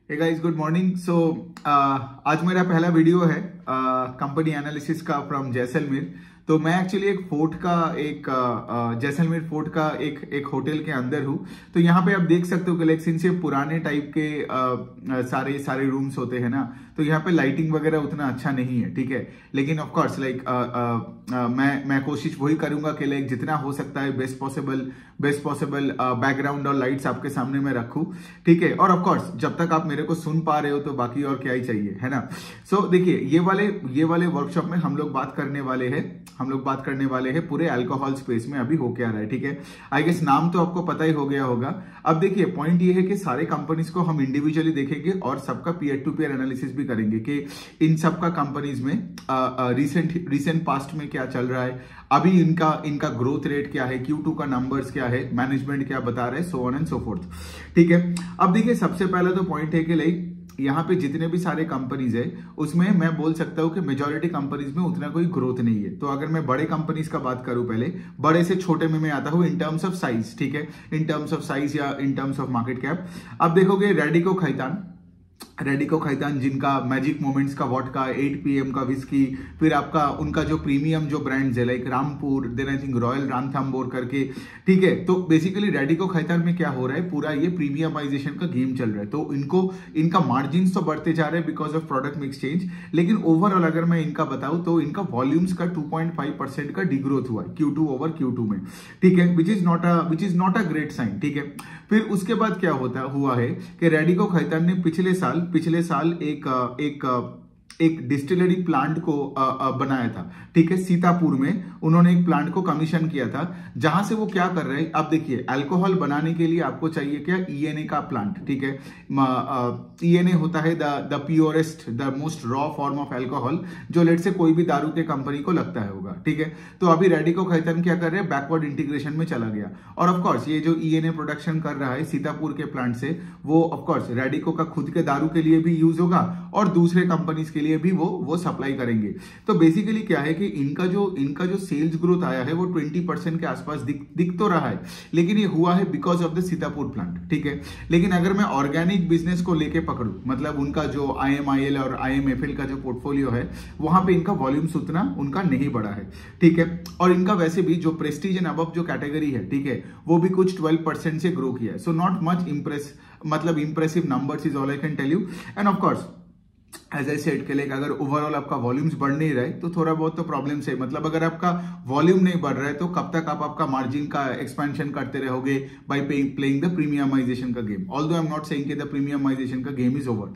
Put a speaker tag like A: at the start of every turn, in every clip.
A: हे guys, good morning. So आज मेरा पहला वीडियो है कंपनी एनालिसिस का फ्रॉम जैसलमेर। तो मैं एक्चुअली एक फोर्ट का जैसलमेर फोर्ट का एक होटल के अंदर हूँ। तो यहाँ पे आप देख सकते हो कि लाइक सिंस ये पुराने टाइप के सारे रूम्स होते हैं ना, तो यहाँ पे लाइटिंग वगैरह उतना अच्छा नहीं है, ठीक है। लेकिन ऑफ कोर्स लाइक मैं कोशिश वही करूंगा कि लाइक जितना हो सकता है बेस्ट पॉसिबल बैकग्राउंड और लाइट्स आपके सामने मैं रखूं, ठीक है। और ऑफ कोर्स जब तक आप मेरे को सुन पा रहे हो तो बाकी और क्या ही चाहिए, है ना। सो देखिए, ये वाले वर्कशॉप में हम लोग बात करने वाले हैं पूरे अल्कोहल स्पेस में अभी हो क्या रहा है, ठीक है। आई गेस नाम तो आपको पता ही हो गया होगा। अब देखिए, पॉइंट ये है कि सारे कंपनीज को हम इंडिविजुअली देखेंगे और सबका पीयर टू पीयर एनालिसिस भी करेंगे कि इन सबका कंपनीज में रिसेंट पास्ट में क्या चल रहा है, अभी इनका ग्रोथ रेट क्या है, Q2 का नंबर्स क्या है, मैनेजमेंट क्या बता रहा है, so on and so fourth, ठीक है। अब देखिए, सबसे पहला तो पॉइंट है कि लाइक यहाँ पे जितने भी सारे कंपनीज है उसमें मैं बोल सकता हूँ कि मेजॉरिटी कंपनीज में उतना कोई ग्रोथ नहीं है। तो अगर मैं बड़े कंपनीज का बात करूं, पहले बड़े से छोटे में मैं आता हूँ इन टर्म्स ऑफ साइज, ठीक है, इन टर्म्स ऑफ साइज या in terms of market cap. अब देखोगे रेडिको खैतान जिनका मैजिक मोमेंट्स का वॉडका, 8 PM का विस्की, फिर आपका उनका जो प्रीमियम जो ब्रांड्स है like Rampur, then I think royal Ranthambore करके, ठीक है। तो बेसिकली रेडिको खैतान में क्या हो रहा है, पूरा ये प्रीमियमाइजेशन का गेम चल रहा है। तो इनका मार्जिन तो बढ़ते जा रहे हैं because of product mix change, लेकिन ओवरऑल अगर मैं इनका बताऊं तो इनका वॉल्यूम्स का 2.5% का डिग्रोथ हुआ है Q2 ओवर Q2 में, ठीक है, which is not a great sign, ठीक है। फिर उसके बाद क्या हुआ है कि रेडिको खैतान ने पिछले साल एक डिस्टिलरी प्लांट को बनाया था, ठीक है। सीतापुर में उन्होंने एक प्लांट को कमीशन किया था, जहां से वो क्या कर रहे हैं, अब देखिए, अल्कोहल बनाने के लिए आपको चाहिए क्या, ENA का प्लांट, ठीक है। ENA होता है the purest, the most raw form of alcohol, जो लेट से कोई भी दारू के कंपनी को लगता है होगा, ठीक है। तो अभी रेडिको खैतान क्या कर रहे हैं, बैकवर्ड इंटीग्रेशन में चला गया। और ऑफकोर्स ये जो ENA प्रोडक्शन कर रहा है सीतापुर के प्लांट से, वो ऑफकोर्स रेडिको का खुद के दारू के लिए भी यूज होगा और दूसरे कंपनीज के लिए भी वो सप्लाई करेंगे। तो बेसिकली क्या है कि इनका जो सेल्स ग्रोथ आया है वो 20% के आसपास दिख तो रहा है, लेकिन ये हुआ है because of the Sitapur plant, ठीक है। लेकिन अगर मैं ऑर्गेनिक बिजनेस को लेके पकड़ू, मतलब उनका जो IMIL और IMFL का जो पोर्टफोलियो है, वहां पे इनका वॉल्यूम्स उतना उनका नहीं बढ़ा है, ठीक है। और इनका वैसे भी जो प्रेस्टीज एंड अबव जो कैटेगरी है, ठीक है, वो भी कुछ 12% से ग्रो किया है। So not much impressive numbers is all I can tell you. And of course as I said के लिए अगर ओवरऑल आपका वॉल्यूम्स बढ़ नहीं रहे तो थोड़ा बहुत तो प्रॉब्लम्स है। मतलब अगर आपका वॉल्यूम नहीं बढ़ रहा है तो कब तक आप आपका मार्जिन का एक्सपेंशन करते रहोगे बाय प्लेइंग द प्रीमियमाइजेशन का game. Although I am not saying कि द प्रीमियमाइजेशन का गेम इज ओवर,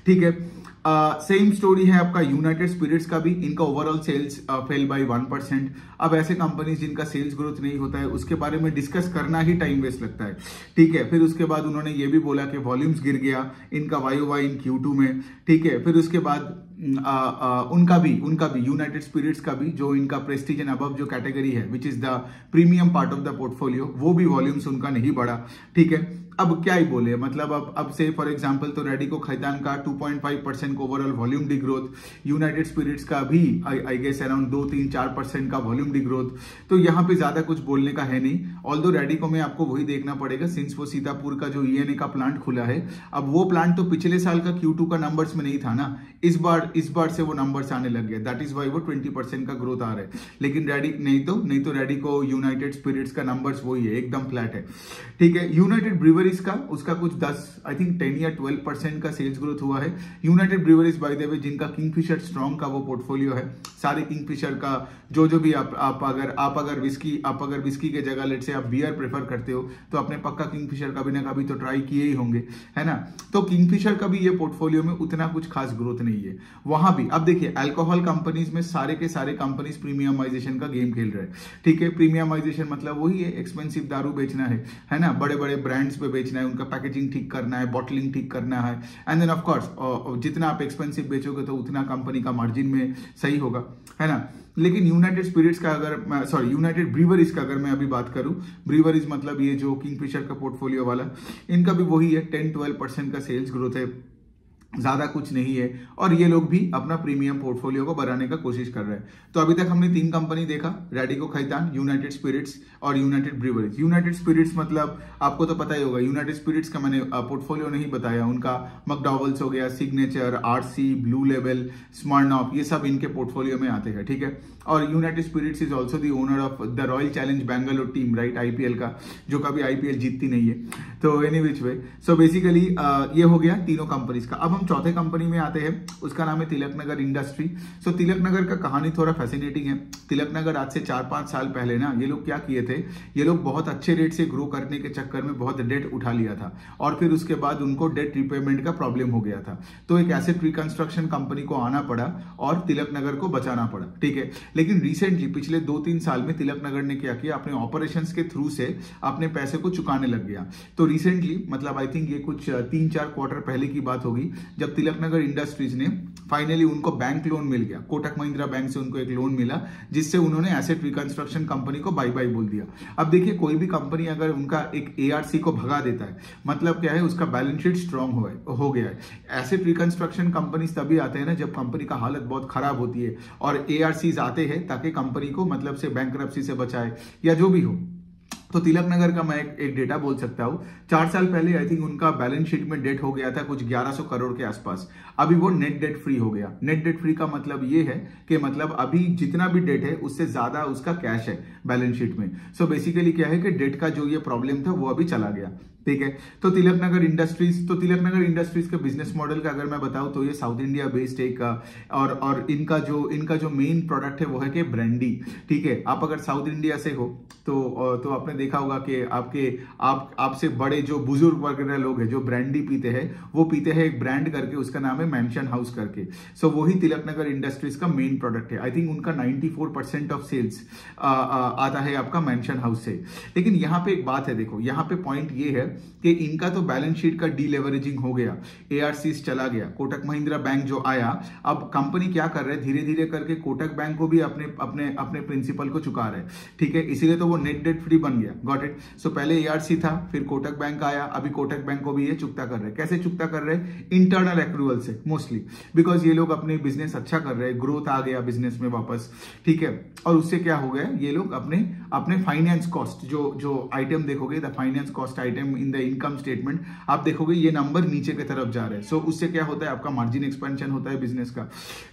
A: ठीक है। सेम स्टोरी है आपका यूनाइटेड स्पिरिट्स का भी। इनका ओवरऑल सेल्स फेल बाय 1%। अब ऐसे कंपनीज जिनका सेल्स ग्रोथ नहीं होता है उसके बारे में डिस्कस करना ही टाइम वेस्ट लगता है, ठीक है। फिर उसके बाद उन्होंने ये भी बोला कि वॉल्यूम्स गिर गया इनका YOY इन Q2 में, ठीक है। फिर उसके बाद उनका भी यूनाइटेड स्पिरिट्स का भी जो इनका प्रेस्टीज एंड अबव जो कैटेगरी है which is the premium part of the portfolio, वो भी वॉल्यूम्स उनका नहीं बढ़ा, ठीक है। अब क्या ही बोले, मतलब अब से फॉर एग्जांपल तो रेडिको खैतान का 2.5% overall volume degrowth, United Spirits का भी आई गेस अराउंड 2-3-4% का वॉल्यूम डिग्रोथ। तो यहाँ पे ज्यादा कुछ बोलने का है नहीं। ऑल्दो रेडिको में आपको वही देखना पड़ेगा सिंस वो सीतापुर का जो ENA का प्लांट खुला है, अब वो प्लांट तो पिछले साल का Q2 का नंबर्स में नहीं था ना, इस बार से वो नंबर्स आने लग गए, दैट इज वाई वो 20% का ग्रोथ आ रहा है। लेकिन नहीं तो रेडिको यूनाइटेड स्पिरिट्स का नंबर्स वही है, एकदम फ्लैट है, ठीक है। यूनाइटेड ब्रीवरीज का उसका कुछ 10 या 12% का सेल्स ग्रोथ हुआ है। यूनाइटेड ब्रीवरीज बाय द वे जिनका किंगफिशर स्ट्रॉन्ग का वो पोर्टफोलियो है, सारे किंगफिशर का जो भी आप अगर विस्की के जगह लेट से आप बियर प्रेफर करते हो तो आपने पक्का किंगफिशर कभी ना कभी तो ट्राई किए ही होंगे, है ना। तो किंगफिशर का भी ये पोर्टफोलियो में उतना कुछ खास ग्रोथ नहीं है वहां भी। अब देखिए, अल्कोहल कंपनीज में सारे के सारे कंपनीज प्रीमियमाइजेशन का गेम खेल रहे हैं, ठीक है। प्रीमियमाइजेशन मतलब वही है, एक्सपेंसिव दारू बेचना है ना, बड़े बड़े ब्रांड्स पे बेचना है, उनका पैकेजिंग ठीक करना है, बॉटलिंग ठीक करना है, एंड देन ऑफ कोर्स जितना आप एक्सपेंसिव बेचोगे तो उतना कंपनी का मार्जिन में सही होगा, है ना। लेकिन यूनाइटेड ब्रीवरीज का अगर मैं अभी बात करूं, ब्रीवरीज मतलब ये जो किंगफिशर का पोर्टफोलियो वाला, इनका भी वही है, 10-12% का सेल्स ग्रोथ है। ज्यादा कुछ नहीं है, और ये लोग भी अपना प्रीमियम पोर्टफोलियो को बढ़ाने का कोशिश कर रहे हैं। तो अभी तक हमने 3 कंपनी देखा, रेडिको खैतान, यूनाइटेड स्पिरिट्स और यूनाइटेड ब्रीवरीज। यूनाइटेड स्पिरिट्स मतलब आपको तो पता ही होगा, यूनाइटेड स्पिरिट्स का मैंने पोर्टफोलियो नहीं बताया, उनका मैकडॉवेल्स हो गया, सिग्नेचर, आरसी, ब्लू लेवल, स्मर्नॉफ, ये सब इनके पोर्टफोलियो में आते हैं, ठीक है। और United Spirits is also the owner of the Royal challenge Bangalore team, right, IPL का, जो कभी आईपीएल जीतती नहीं है। तो any which way, so basically ये हो गया तीनों कंपनीज का। अब हम चौथे कंपनी में आते हैं, उसका नाम है तिलक नगर इंडस्ट्री। सो तिलक नगर का कहानी थोड़ा फैसिनेटिंग है। तिलक नगर आज से 4-5 साल पहले ना, ये लोग क्या किए थे, ये लोग बहुत अच्छे रेट से ग्रो करने के चक्कर में बहुत डेट उठा लिया था, और फिर उसके बाद उनको डेट रिपेमेंट का प्रॉब्लम हो गया था। तो एक एसेट रिकंस्ट्रक्शन कंपनी को आना पड़ा और तिलक नगर को बचाना पड़ा, ठीक है। लेकिन रिसेंटली पिछले 2-3 साल में तिलक नगर ने क्या किया, अपने ऑपरेशंस के थ्रू से अपने पैसे को चुकाने लग गया। तो रिसेंटली मतलब आई थिंक ये कुछ 3-4 क्वार्टर पहले की बात होगी, जब तिलक नगर इंडस्ट्रीज ने फाइनली उनको बैंक लोन मिल गया, कोटक महिंद्रा बैंक से उनको एक लोन मिला, जिससे उन्होंने एसेट रिकंस्ट्रक्शन कंपनी को बाय बाय बोल दिया। अब देखिए, कोई भी कंपनी अगर उनका एक एआरसी को भगा देता है, मतलब क्या है, उसका बैलेंस शीट स्ट्रांग हो गया है। एसेट रिकंस्ट्रक्शन कंपनी तभी आते हैं ना जब कंपनी का हालत बहुत खराब होती है, और एआरसीज आते हैं ताकि कंपनी को मतलब से बैंकरप्सी से बचाए या जो भी हो। तो तिलक नगर का मैं एक डेटा बोल सकता हूँ, 4 साल पहले आई थिंक उनका बैलेंस शीट में डेट हो गया था कुछ 1100 करोड़ के आसपास। अभी वो नेट डेट फ्री हो गया। नेट डेट फ्री का मतलब ये है कि मतलब अभी जितना भी डेट है उससे ज्यादा उसका कैश है बैलेंस शीट में। सो बेसिकली क्या है कि डेट का जो ये प्रॉब्लम था वो अभी चला गया, ठीक है। तो तिलक नगर इंडस्ट्रीज के बिजनेस मॉडल का अगर मैं बताऊं तो ये साउथ इंडिया बेस्ड एक और इनका जो मेन प्रोडक्ट है वो है कि ब्रांडी, ठीक है। आप अगर साउथ इंडिया से हो तो आपने देखा होगा कि आपसे बड़े जो बुजुर्ग वगैरह लोग हैं जो ब्रांडी पीते हैं, वो पीते हैं एक ब्रांड करके, उसका नाम है मैंशन हाउस करके। सो वही तिलक नगर इंडस्ट्रीज का मेन प्रोडक्ट है। आई थिंक उनका 94% ऑफ सेल्स आता है आपका मैंशन हाउस से। लेकिन यहाँ पे एक बात है, देखो यहाँ पे पॉइंट ये है कि इनका तो बैलेंस शीट का डीलेवरेजिंग हो गया, एआरसीज चला गया, कोटक महिंद्रा बैंक जो आया, अब कंपनी क्या कर रहे हैं, धीरे धीरे करके कोटक बैंक को भी अपने प्रिंसिपल को चुका रहे हैं, ठीक है। इसीलिए तो वो नेट डेट फ्री बन गया, गॉट इट। सो पहले एआरसी था, फिर कोटक बैंक आया, अभी कोटक बैंक को भी ये चुकता कर रहे हैं। कैसे चुकता कर रहे हैं? इंटरनल एक्रूवल से मोस्टली, बिकॉज ये लोग अपने बिजनेस अच्छा कर रहे हैं, ग्रोथ आ गया बिजनेस में वापस, ठीक है। और उससे क्या हो गया, ये लोग अपने फाइनेंस कॉस्ट जो आइटम देखोगे, the finance cost item in the income statement, आप देखोगे ये नंबर नीचे की तरफ जा रहे हैं। सो उससे क्या होता है, आपका मार्जिन एक्सपेंशन होता है बिजनेस का,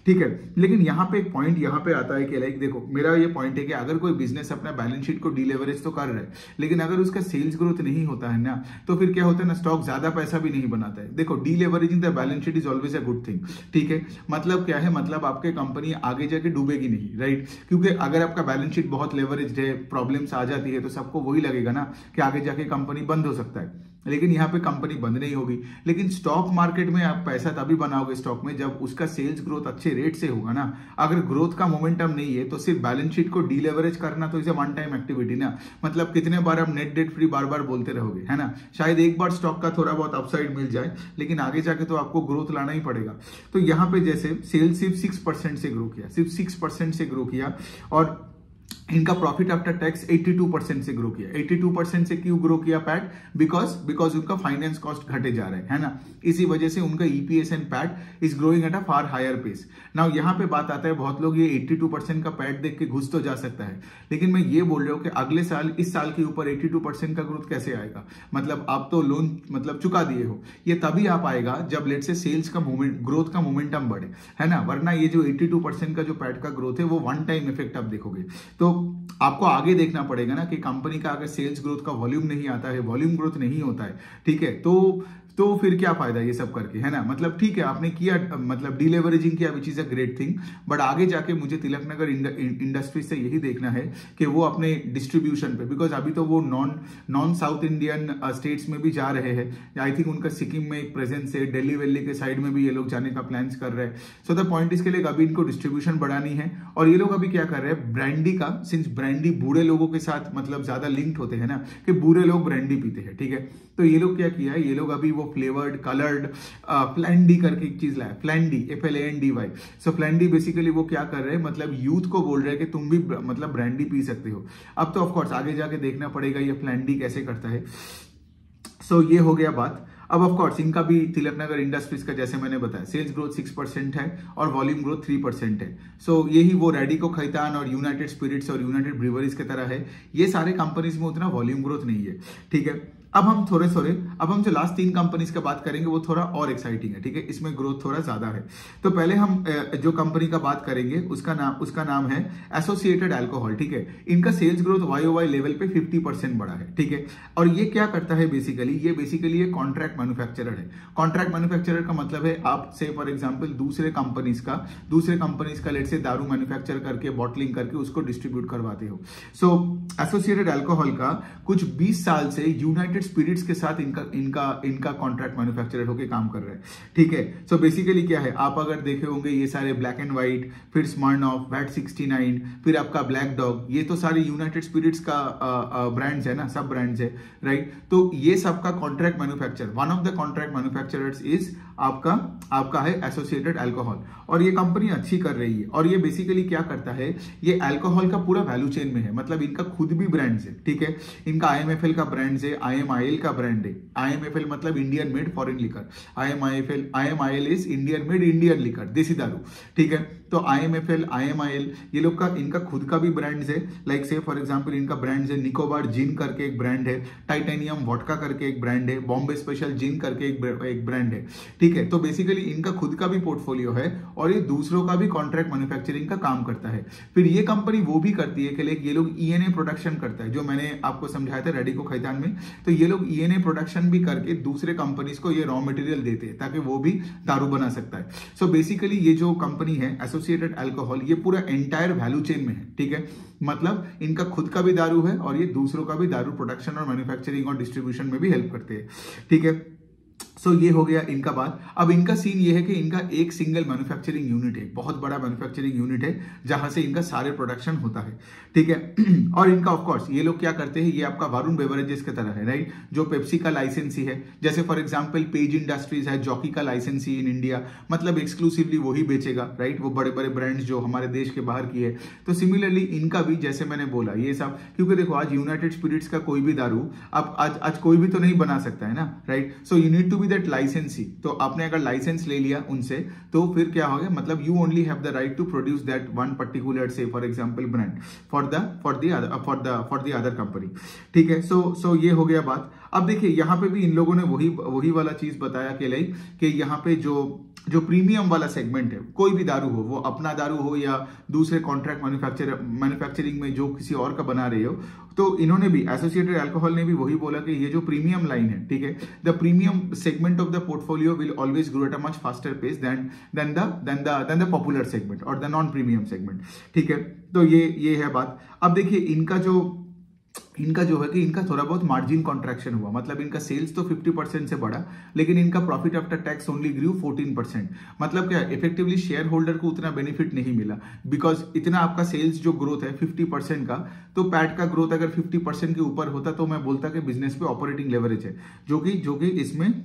A: ठीक है। लेकिन यहाँ पे एक पॉइंट यहाँ पे आता है कि लाइक देखो, मेरा ये पॉइंट है कि अगर कोई बिजनेस अपना बैलेंस शीट को डीलेवरेज तो कर रहा है, लेकिन अगर उसका सेल्स ग्रोथ नहीं होता है ना, तो फिर क्या होता है ना, स्टॉक ज्यादा पैसा भी नहीं बनाता है। देखो, deleveraging the balance sheet is always a good thing, ठीक है। मतलब क्या है, मतलब आपके कंपनी आगे जाके डूबेगी नहीं, राइट। क्योंकि अगर आपका बैलेंस शीट बहुत लेवरेज्ड है, प्रॉब्लम्स आ जाती है, तो सबको वही लगेगा ना कि आगे जाके कंपनी बंद हो सकता है। लेकिन यहाँ पे कंपनी बंद नहीं होगी। लेकिन स्टॉक मार्केट में आप पैसा तभी बनाओगे स्टॉक में जब उसका सेल्स ग्रोथ अच्छे रेट से होगा ना। अगर ग्रोथ का मोमेंटम नहीं है तो सिर्फ बैलेंस शीट को डीलेवरेज करना तो इसे वन टाइम एक्टिविटी ना, मतलब कितने बार आप नेट डेट फ्री बार बार बोलते रहोगे, है ना। शायद एक बार स्टॉक का थोड़ा बहुत अपसाइड मिल जाए, लेकिन आगे जाके तो आपको ग्रोथ लाना ही पड़ेगा। तो यहाँ पे जैसे सेल्स सिर्फ 6% से ग्रो किया, सिर्फ 6% से ग्रो किया, और इनका प्रॉफिट आफ्टर टैक्स 82% से ग्रो किया। 82% से क्यों ग्रो किया पैट? बिकॉज उनका फाइनेंस कॉस्ट घटे जा रहे हैं, है ना। इसी वजह से उनका EPS and PAT is growing at a far higher pace. Now यहाँ पे बात आता है, बहुत लोग ये 82% का पैट देख के घुस तो जा सकता है, लेकिन मैं ये बोल रहा हूँ कि अगले साल, इस साल के ऊपर 82% का ग्रोथ कैसे आएगा? मतलब आप तो लोन मतलब चुका दिए हो, ये तभी आ पाएगा जब लेट से सेल्स का ग्रोथ का मोमेंटम बढ़े, है ना। वरना ये जो 82% का जो पैट का ग्रोथ है वो वन टाइम इफेक्ट आप देखोगे। तो आपको आगे देखना पड़ेगा ना कि कंपनी का अगर सेल्स ग्रोथ का वॉल्यूम नहीं आता है, वॉल्यूम ग्रोथ नहीं होता है, ठीक है, तो फिर क्या फायदा ये सब करके, है ना। मतलब ठीक है, आपने किया, मतलब डीलेवरेजिंग किया, which is a great thing, but आगे जाके मुझे तिलक नगर इंडस्ट्रीज से यही देखना है कि वो अपने डिस्ट्रीब्यूशन पे, बिकॉज अभी तो वो नॉन साउथ इंडियन स्टेट्स में भी जा रहे हैं। आई थिंक उनका सिक्किम में एक प्रेजेंस है, दिल्ली वैली के साइड में भी ये लोग जाने का प्लान्स कर रहे हैं। सो द पॉइंट इसके लिए अभी इनको डिस्ट्रीब्यूशन बढ़ानी है, और ये लोग अभी क्या कर रहे हैं, ब्रांडी का, सिंस ब्रांडी बूढ़े लोगों के साथ मतलब ज्यादा लिंक्ड होते हैं ना, कि बूढ़े लोग ब्रांडी पीते हैं, ठीक है। तो ये लोग क्या किया है, ये लोग अभी वो फ्लेवर्ड कलर्ड फ्लैंडी करके एक चीज लाया, फ्लैंडी, FLANDY। सो फ्लैंडी बेसिकली वो क्या कर रहे हैं, मतलब यूथ को बोल रहे हैं कि तुम भी मतलब ब्रांडी पी सकते हो। अब तो ऑफकोर्स आगे जाके देखना पड़ेगा ये फ्लैंडी कैसे करता है। सो ये हो गया बात। अब ऑफ कोर्स इनका भी तिलकनगर इंडस्ट्रीज का जैसे मैंने बताया सेल्स ग्रोथ 6% है और वॉल्यूम ग्रोथ 3% है। सो यही वो रेडिको खैतान और यूनाइटेड स्पिरिट्स और यूनाइटेड ब्रीवरीज की तरह है, ये सारे कंपनीज में उतना वॉल्यूम ग्रोथ नहीं है, ठीक है। अब हम जो लास्ट 3 कंपनीज का बात करेंगे वो थोड़ा और एक्साइटिंग है, ठीक है, इसमें ग्रोथ थोड़ा ज्यादा है। तो पहले हम जो कंपनी का बात करेंगे उसका नाम है एसोसिएटेड अल्कोहल, ठीक है। इनका सेल्स ग्रोथ YOY लेवल पे 50% बढ़ा है, ठीक है। और ये क्या करता है बेसिकली, ये बेसिकली एक कॉन्ट्रैक्ट मैन्युफैक्चरर है। कॉन्ट्रैक्ट मैन्युफैक्चरर का मतलब है आप से फॉर एग्जांपल दूसरे कंपनीज का लेट से दारू मैन्युफैक्चर करके बॉटलिंग करके उसको डिस्ट्रीब्यूट करवाते हो। सो एसोसिएटेड अल्कोहल का कुछ 20 साल से यूनाइटेड स्पिरिट्स के साथ इनका कॉन्ट्रैक्ट मैन्युफैक्चरर होकर काम कर रहे हैं, ठीक है। सो बेसिकली क्या है, आप अगर देखे होंगे ये सारे ब्लैक एंड व्हाइट, फिर स्मर्नॉफ, वैट 69, फिर आपका ब्लैक डॉग, ये तो सारे यूनाइटेड स्पिरिट्स का ब्रांड्स है ना, सब ब्रांड्स है, राइट। तो ये सबका contract manufacture, one of the contract manufacturers is आपका है एसोसिएटेड अल्कोहल, और ये कंपनी अच्छी कर रही है। और ये बेसिकली क्या करता है, ये अल्कोहल का पूरा वैल्यू चेन में है, मतलब इनका खुद भी ब्रांड्स है, ठीक है। इनका IMFL का ब्रांड्स है, IMIL का ब्रांड है। IMFL मतलब Indian made foreign liquor, IMIL is Indian made Indian liquor, देसी दारू, ठीक है। तो IMFL, IMIL ये लोग का इनका खुद का भी ब्रांड्स है, लाइक से फॉर एग्जांपल इनका ब्रांड्स है निकोबार जिन करके एक ब्रांड है, टाइटेनियम वोडका करके एक ब्रांड है, बॉम्बे स्पेशल जिन करके एक ब्रांड है, ठीक है। तो बेसिकली इनका खुद का भी पोर्टफोलियो है और ये दूसरों का भी कॉन्ट्रैक्ट मैन्युफैक्चरिंग का काम करता है। फिर ये कंपनी वो भी करती है कि लाइक ये लोग ENA प्रोडक्शन करता है, जो मैंने आपको समझाया था रेडिको खैतान में। तो ये लोग ENA प्रोडक्शन भी करके दूसरे कंपनीज को ये रॉ मटेरियल देते हैं ताकि वो भी दारू बना सकता है। सो बेसिकली ये जो कंपनी है एसोसिएटेड अल्कोहल, ये पूरा एंटायर वैल्यू चेन में है, ठीक है। मतलब इनका खुद का भी दारू है और ये दूसरों का भी दारू प्रोडक्शन और मैन्युफैक्चरिंग और डिस्ट्रीब्यूशन में भी हेल्प करते हैं, ठीक है। सो ये हो गया इनका बात। अब इनका सीन ये है कि इनका एक सिंगल मैन्युफैक्चरिंग यूनिट है, बहुत बड़ा मैन्युफैक्चरिंग यूनिट है जहां से इनका सारे प्रोडक्शन होता है, ठीक है। और इनका ऑफ कोर्स ये लोग क्या करते हैं, ये आपका वरुण बेवरेजेस की तरह है, राइट, जो पेप्सी का लाइसेंसी है। जैसे फॉर एग्जांपल पेज इंडस्ट्रीज है, जॉकी का लाइसेंसी इन इंडिया, मतलब एक्सक्लूसिवली वही बेचेगा, राइट, वो बड़े बड़े ब्रांड्स जो हमारे देश के बाहर की है। तो सिमिलरली इनका भी जैसे मैंने बोला ये सब, क्योंकि देखो आज यूनाइटेड स्पिरिट्स का कोई भी दारू अब आज कोई भी तो नहीं बना सकता है ना, right. So you need to be that licensee. तो आपने अगर लाइसेंस ले लिया उनसे तो फिर क्या होगा, मतलब you only have the right to produce that one particular से for example brand for the other company, ठीक है। सो ये हो गया बात। अब देखिए यहाँ पे भी इन लोगों ने वही वाला चीज बताया कि लाइक कि यहाँ पे जो प्रीमियम वाला सेगमेंट है, कोई भी दारू हो, वो अपना दारू हो या दूसरे कॉन्ट्रैक्ट मैन्युफैक्चरिंग में जो किसी और का बना रहे हो, तो इन्होंने भी एसोसिएटेड अल्कोहल ने भी वही बोला कि ये जो प्रीमियम लाइन है, ठीक है, the premium segment of the portfolio will always grow at a much faster pace than the popular segment और द नॉन प्रीमियम सेगमेंट, ठीक है। तो ये है बात। अब देखिए इनका जो है कि इनका थोड़ा बहुत मार्जिन कॉन्ट्रैक्शन हुआ, मतलब इनका सेल्स तो 50% से बढ़ा, लेकिन इनका profit after tax only grew 14%। मतलब क्या, इफेक्टिवली शेयर होल्डर को उतना बेनिफिट नहीं मिला, बिकॉज इतना आपका सेल्स जो ग्रोथ है 50% का, तो पैट का ग्रोथ अगर 50% के ऊपर होता तो मैं बोलता कि बिजनेस पे ऑपरेटिंग लेवरेज है, जो कि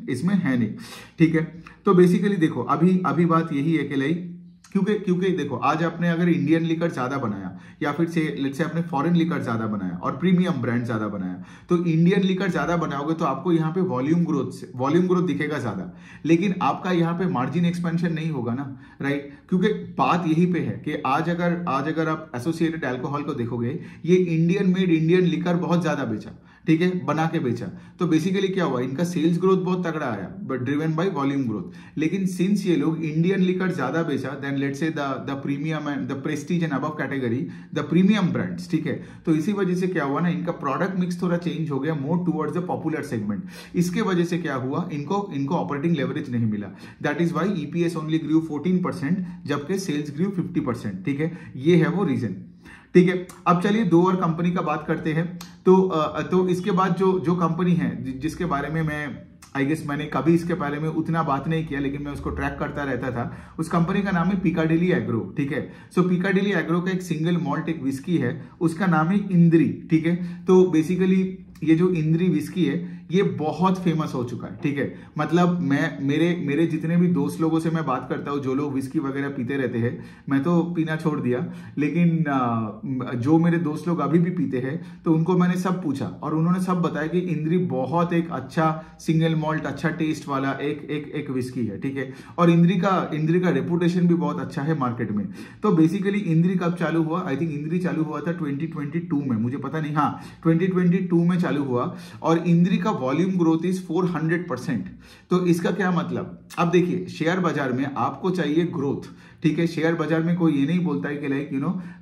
A: इसमें है नहीं, ठीक है। तो बेसिकली देखो अभी बात यही है कि लाइक क्योंकि देखो आज आपने अगर इंडियन लिकर ज्यादा बनाया या फिर लेट्स से आपने फॉरेन लिकर ज्यादा बनाया और प्रीमियम ब्रांड ज्यादा बनाया, तो इंडियन लिकर ज्यादा बनाओगे तो आपको यहाँ पे वॉल्यूम ग्रोथ दिखेगा ज्यादा, लेकिन आपका यहाँ पे मार्जिन एक्सपेंशन नहीं होगा ना, राइट। क्योंकि बात यही पे है कि आज अगर आप एसोसिएटेड अल्कोहल को देखोगे, ये इंडियन मेड इंडियन लिकर बहुत ज्यादा बेचा, ठीक है, बना के बेचा। तो बेसिकली क्या हुआ, इनका सेल्स ग्रोथ बहुत तगड़ा आया but driven by volume growth. लेकिन सिंस ये लोग इंडियन लिकर ज्यादा बेचा then let's say the premium and the prestige and above category the premium brands, ठीक है, तो इसी वजह से क्या हुआ ना, इनका प्रोडक्ट मिक्स थोड़ा चेंज हो गया more towards the popular segment. इसके वजह से क्या हुआ, इनको ऑपरेटिंग लेवरेज नहीं मिला, that is why EPS only grew 14% जबकि सेल्स ग्रू 50%, ठीक है, ये है वो रीजन, ठीक है। अब चलिए दो और कंपनी का बात करते हैं। तो इसके बाद जो कंपनी है जिसके बारे में मैं आई गेस मैंने कभी इसके बारे में उतना बात नहीं किया, लेकिन मैं उसको ट्रैक करता रहता था, उस कंपनी का नाम है पिकाडिली एग्रो, ठीक है। सो पिकाडिली एग्रो का एक सिंगल मॉल्ट एक विस्की है, उसका नाम है इंद्री, ठीक है। तो बेसिकली ये जो इंद्री विस्की है, ये बहुत फेमस हो चुका है, ठीक है। मतलब मेरे जितने भी दोस्त लोगों से मैं बात करता हूँ, जो लोग विस्की वगैरह पीते रहते हैं, मैं तो पीना छोड़ दिया, लेकिन जो मेरे दोस्त लोग अभी भी पीते हैं, तो उनको मैंने सब पूछा और उन्होंने सब बताया कि इंद्री बहुत एक अच्छा सिंगल मॉल्ट, अच्छा टेस्ट वाला एक विस्की है, ठीक है। और इंद्री का रेपुटेशन भी बहुत अच्छा है मार्केट में। तो बेसिकली इंद्री कब चालू हुआ? आई थिंक इंद्री चालू हुआ था 2022 में, मुझे पता नहीं, हाँ 2022 में चालू हुआ। और इंद्री का वॉल्यूम ग्रोथ इज 400%। तो इसका क्या मतलब? अब देखिए, शेयर बाजार में आपको चाहिए ग्रोथ, ठीक है। शेयर बाजार में कोई ये नहीं बोलता है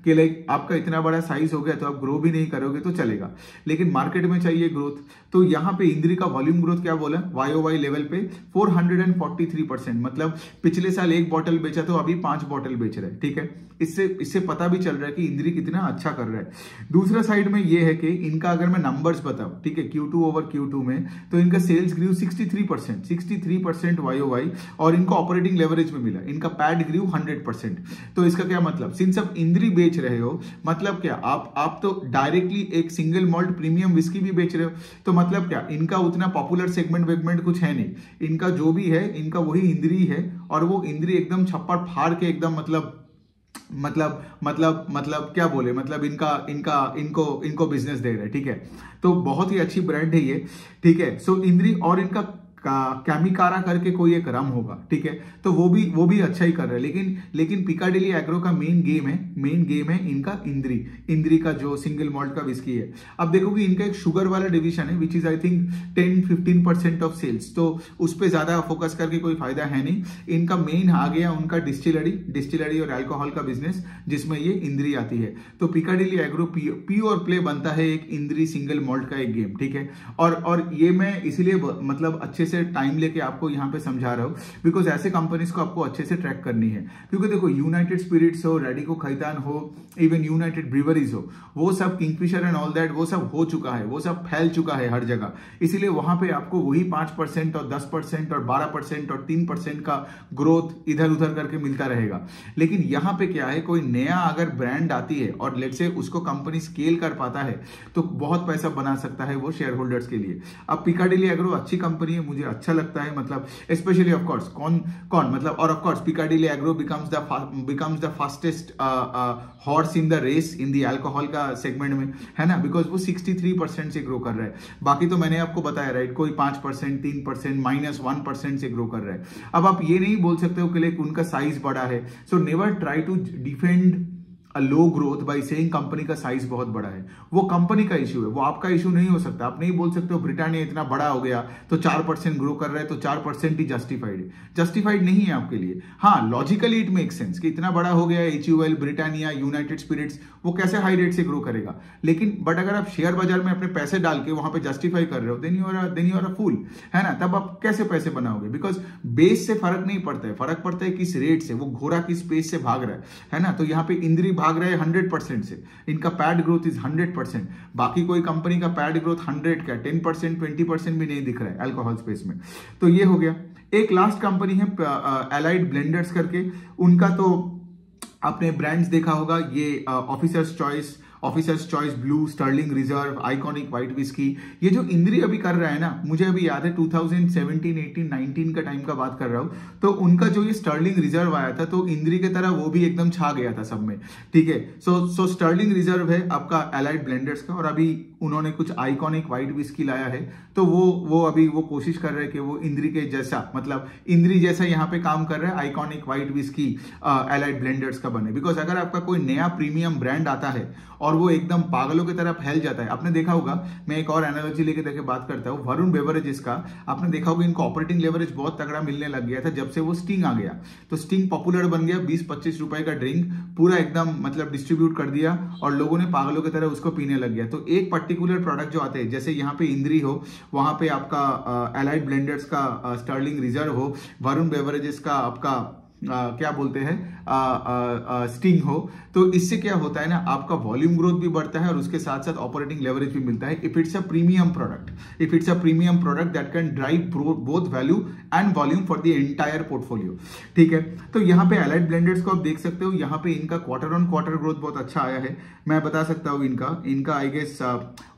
A: कि लाइक आपका इतना बड़ा साइज हो गया तो आप ग्रो भी नहीं करोगे तो चलेगा, लेकिन मार्केट में चाहिए ग्रोथ। तो यहाँ पे इंद्री का वॉल्यूम ग्रोथ क्या बोला? YOY लेवल पे 443%, मतलब पिछले साल 1 बॉटल बेचा तो अभी 5 बॉटल बेच रहे हैं, ठीक है। इससे पता भी चल रहा है कि इंद्री कितना अच्छा कर रहा है। दूसरा साइड में ये है कि इनका अगर मैं नंबर्स बताऊं, ठीक है, Q2 ओवर Q2 में, तो इनका सेल्स ग्रू 63% YOY, और इनको ऑपरेटिंग लेवरेज में मिला, इनका पैड ग्रू 100%। तो इसका क्या मतलब? सिंस आप इंद्री बेच रहे हो, मतलब क्या आप तो डायरेक्टली एक सिंगल मॉल्ट प्रीमियम विस्की भी बेच रहे हो, तो मतलब क्या, इनका उतना पॉपुलर सेगमेंट कुछ है नहीं, इनका जो भी है इनका वही इंद्री है। और वो इंद्री एकदम छप्पर फाड़ के एकदम मतलब क्या बोले, मतलब इनको बिजनेस दे रहे हैं, ठीक है। तो बहुत ही अच्छी ब्रांड है ये, ठीक है। सो इंद्री, और इनका कैमिकारा करके कोई एक रम होगा, ठीक है, तो वो भी अच्छा ही कर रहा है। लेकिन पिकाडिली एग्रो का मेन गेम है इनका इंद्री का जो सिंगल मॉल्ट का विस्की है। अब देखोगे इनका एक शुगर वाला डिवीजन है, which is I think 10-15% of sales, तो उस पर ज्यादा फोकस करके कोई फायदा है नहीं। इनका मेन आ गया उनका डिस्टिलरी और अल्कोहल का बिजनेस, जिसमें ये इंद्री आती है। तो पिकाडिली एग्रो प्योर प्ले बनता है एक इंद्री सिंगल मॉल्ट का एक गेम, ठीक है। और ये मैं इसलिए मतलब अच्छे से टाइम लेके आपको यहाँ पे समझा रहा हूँ, बिकॉज ऐसे कंपनीज को आपको अच्छे से ट्रैक करनी है। क्योंकि देखो, यूनाइटेड स्पिरिट्स हो, रेडिको खैतान हो, इवन यूनाइटेड ब्रीवरीज हो, वो सब किंगफिशर एंड ऑल दैट, वो सब हो चुका है, वो सब फैल चुका है हर जगह। इसीलिए वहां पे आपको वही 5% और 10% और 12% और 3% का ग्रोथ इधर उधर करके मिलता रहेगा। लेकिन यहाँ पे क्या है, कोई नया अगर ब्रांड आती है और लेट्स से उसको कंपनी स्केल कर पाता है, तो बहुत पैसा बना सकता है वो शेयर होल्डर्स के लिए। अब पिकाडिली एग्रो अच्छी कंपनी है, मुझे अच्छा लगता है, मतलब स्पेशली ऑफ कोर्स कौन मतलब, और of course Piccadilly Agro becomes the fastest horse in the race in the alcohol का सेगमेंट में, है ना, बिकॉज वो 63% से ग्रो कर रहा है। बाकी तो मैंने आपको बताया, राइट, कोई 5%, 3%, -1% से ग्रो कर रहा है। अब आप ये नहीं बोल सकते हो कि उनका साइज बड़ा है। So never try to defend low growth by saying company का साइज बहुत बड़ा है। वो कंपनी का इश्यू है, वो आपका इश्यू नहीं हो सकता। आप नहीं बोल सकते हो ब्रिटानिया इतना बड़ा हो गया तो 4% ग्रो कर रहा है तो 4% ही जस्टिफाइड नहीं है आपके लिए। हाँ, लॉजिकली इट मेक सेंस कि इतना बड़ा हो गया HUL, ब्रिटानिया, यूनाइटेड स्पिरिट्स, वो कैसे हाई रेट से ग्रो करेगा। लेकिन बट अगर आप शेयर बाजार में अपने पैसे डाल के वहां पे जस्टिफाई कर रहे हो, देन यू आर अ फूल, है ना। तब आप कैसे पैसे बनाओगे? बिकॉज बेस से फर्क नहीं पड़ता है, फर्क पड़ता है किस रेट से, वो घोड़ा किस पेस से भाग रहा है ना। तो यहाँ पे इंद्री भाग रहे हैं 100% से, इनका पैड ग्रोथ इज 100%। बाकी कोई कंपनी का पैड ग्रोथ 100 का 10%, 20% भी नहीं दिख रहा है अल्कोहल स्पेस में। तो ये हो गया। एक लास्ट कंपनी है एलाइड ब्लेंडर्स करके, उनका तो आपने ब्रांड्स देखा होगा, ये Officer's Choice Blue, Sterling Reserve, iconic white whisky. ये जो इंद्री अभी कर रहा है ना, मुझे अभी याद है 2017, 18, 19 का टाइम का बात कर रहा हूं, तो उनका जो ये स्टर्लिंग रिजर्व आया था, तो इंद्री की तरह वो भी एकदम छा गया था सब में, ठीक है। सो स्टर्लिंग रिजर्व है आपका एलाइड ब्लेंडर्स का, और अभी उन्होंने कुछ आइकॉनिक व्हाइट विस्की लाया है। तो वो अभी वो कोशिश कर रहे हैं कि वो इंद्री के जैसा, मतलब इंद्री जैसा यहाँ पे काम कर रहा है, iconic white whisky allied blenders का बने। बिकॉज अगर आपका कोई नया प्रीमियम ब्रांड आता है और वो एकदम पागलों की तरह फैल जाता है, आपने देखा होगा, मैं एक और एनालॉजी लेके देखे बात करता हूँ, वरुण बेवरेजेस का, आपने देखा होगा इनको ऑपरेटिंग लेवरेज बहुत तगड़ा मिलने लग गया था जब से वो स्टिंग आ गया। तो स्टिंग पॉपुलर बन गया, 20-25 रुपए का ड्रिंक पूरा एकदम मतलब डिस्ट्रीब्यूट कर दिया और लोगों ने पागलों की तरह उसको पीने लग गया। तो एक पर्टिकुलर प्रोडक्ट जो आते हैं, जैसे यहाँ पे इंद्री हो, वहां पे आपका एलाइड ब्लेंडर्स का स्टर्लिंग रिजर्व हो, वरुण बेवरेजेस का आपका क्या बोलते हैं स्टिंग हो, तो इससे क्या होता है ना, आपका वॉल्यूम ग्रोथ भी बढ़ता है और उसके साथ साथ ऑपरेटिंग लेवरेज भी मिलता है if it's a premium product that can drive both value and volume for the entire portfolio. ठीक है, तो यहाँ पे अलाइड ब्लेंडर्स को आप देख सकते हो, यहाँ पे इनका क्वार्टर ऑन क्वार्टर ग्रोथ बहुत अच्छा आया है। मैं बता सकता हूँ इनका I guess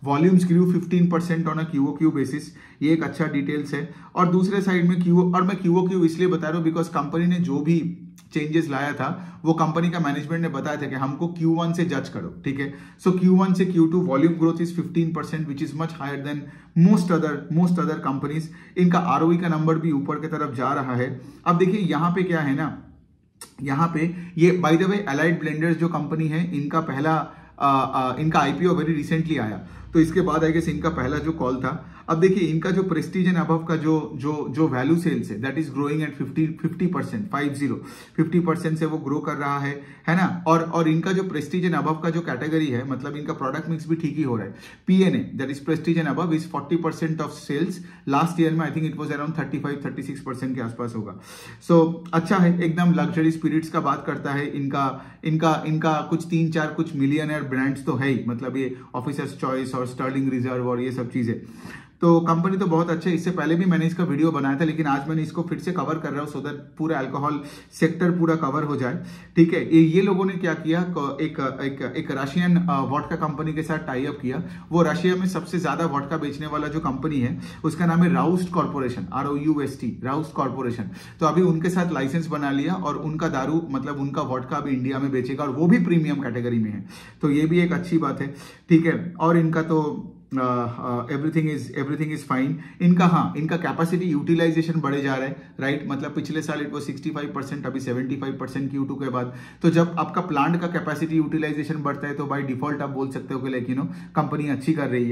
A: volumes grew 15% on a QOQ basis, ये एक अच्छा डिटेल्स है। और दूसरे साइड में मैं QOQ इसलिए बता रहा हूँ बिकॉज कंपनी ने जो भी चेंजेस लाया था वो कंपनी का मैनेजमेंट ने बताया था कि हमको Q1 से जज करो। ठीक है, सो Q1 से Q2 volume growth is 15% which is much higher than most other companies. इनका ROE का नंबर भी ऊपर की तरफ जा रहा है। अब देखिए यहाँ पे क्या है ना, यहाँ पे ये by the way allied blenders जो कंपनी है इनका इनका IPO वेरी रिसेंटली आया, तो इसके बाद आई गेस इनका पहला जो कॉल था। अब देखिए इनका जो प्रेस्टीज एंड अबव का जो वैल्यू सेल्स है दैट इज ग्रोइंग एट 50% से वो ग्रो कर रहा है ना। और इनका जो प्रेस्टीज एंड अबव का जो कैटेगरी है, मतलब इनका प्रोडक्ट मिक्स भी ठीक ही हो रहा है। PNA that is prestige and above is 40% of sales. Last year में I think it was around 35-36% के आसपास होगा। सो अच्छा है, एकदम लग्जरी स्पिरिट्स का बात करता है। इनका कुछ 3-4 कुछ मिलियनर ब्रांड्स तो है ही, मतलब ये ऑफिसर्स चॉइस और स्टर्लिंग रिजर्व और ये सब चीजें। तो कंपनी तो बहुत अच्छे, इससे पहले भी मैंने इसका वीडियो बनाया था, लेकिन आज मैंने इसको फिर से कवर कर रहा हूँ सो दैट पूरा अल्कोहल सेक्टर पूरा कवर हो जाए। ठीक है, ये लोगों ने क्या किया, एक रशियन वोडका कंपनी के साथ टाई अप किया। वो रशिया में सबसे ज्यादा वोडका बेचने वाला जो कंपनी है उसका नाम है राउस्ट कॉर्पोरेशन, ROUST, राउस्ट कॉर्पोरेशन। तो अभी उनके साथ लाइसेंस बना लिया और उनका दारू मतलब उनका वोडका अभी इंडिया में बेचेगा और वो भी प्रीमियम कैटेगरी में है, तो ये भी एक अच्छी बात है। ठीक है, और इनका तो एवरीथिंग इज फाइन। इनका कैपेसिटी यूटिलाइजेशन बढ़े जा रहा है, राइट। मतलब पिछले साल इट वो 65%, अभी 75% Q2 के बाद। तो जब आपका प्लांट का कैपेसिटी यूटिलाइजेशन बढ़ता है तो बाय डिफॉल्ट आप बोल सकते हो कि लाइक कंपनी अच्छी कर रही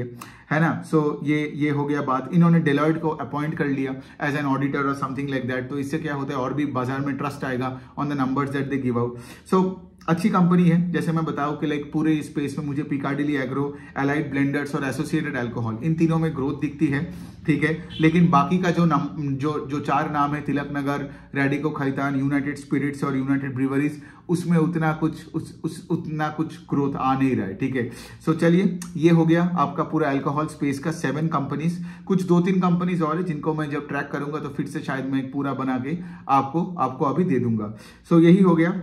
A: है ना। सो ये हो गया बात। इन्होंने डेलॉयट को अपॉइंट कर लिया एज एन ऑडिटर और समथिंग लाइक दैट, तो इससे क्या होता है और भी बाजार में ट्रस्ट आएगा on the numbers that they give out. So अच्छी कंपनी है। जैसे मैं बताऊं कि लाइक पूरे स्पेस में मुझे पिकाडिली एग्रो, अलाइड ब्लेंडर्स और एसोसिएटेड अल्कोहल, इन तीनों में ग्रोथ दिखती है। ठीक है, लेकिन बाकी का जो 4 नाम है, तिलक नगर, रेडिको खैतान, यूनाइटेड स्पिरिट्स और यूनाइटेड ब्रीवरीज, उसमें उतना कुछ ग्रोथ आ नहीं रहा है। ठीक है, सो चलिए ये हो गया आपका पूरा अल्कोहल स्पेस का 7 कंपनीज। कुछ 2-3 कंपनीज और है जिनको मैं जब ट्रैक करूंगा तो फिर से शायद मैं एक पूरा बना के आपको अभी दे दूंगा। सो यही हो गया,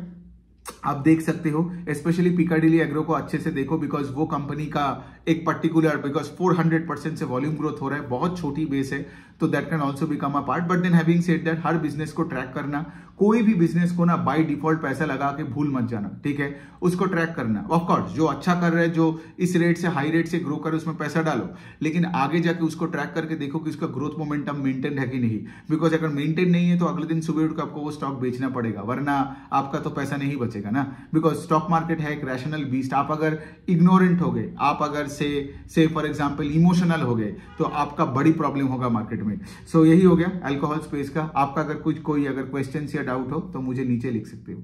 A: आप देख सकते हो। स्पेशली पिकाडिली एग्रो को अच्छे से देखो बिकॉज वो कंपनी का एक पर्टिकुलर, बिकॉज 400% से वॉल्यूम ग्रोथ हो रहा है, बहुत छोटी बेस है, तो that can also become a part. But then having said that, हर बिजनेस को ट्रैक करना, कोई भी बिजनेस को ना बाय डिफॉल्ट पैसा लगा के भूल मत जाना। ठीक है, उसको ट्रैक करना। ऑफकोर्स जो अच्छा कर रहा है, जो इस रेट से हाई रेट से ग्रो करे, उसमें पैसा डालो, लेकिन आगे जाके उसको ट्रैक करके देखो कि उसका ग्रोथ मोमेंटम मेंटेन है कि नहीं। बिकॉज अगर मेंटेन नहीं है तो अगले दिन सुबह उठकर आपको वो स्टॉक बेचना पड़ेगा, वरना आपका तो पैसा नहीं बचेगा ना। बिकॉज स्टॉक मार्केट है एक रैशनल बीस्ट। आप अगर इग्नोरेंट हो गए, आप अगर से फॉर एग्जाम्पल इमोशनल हो गए, तो आपका बड़ी प्रॉब्लम होगा मार्केट में। सो यही हो गया अल्कोहल स्पेस का। आपका अगर कोई अगर क्वेश्चन या डाउट हो तो मुझे नीचे लिख सकते हो।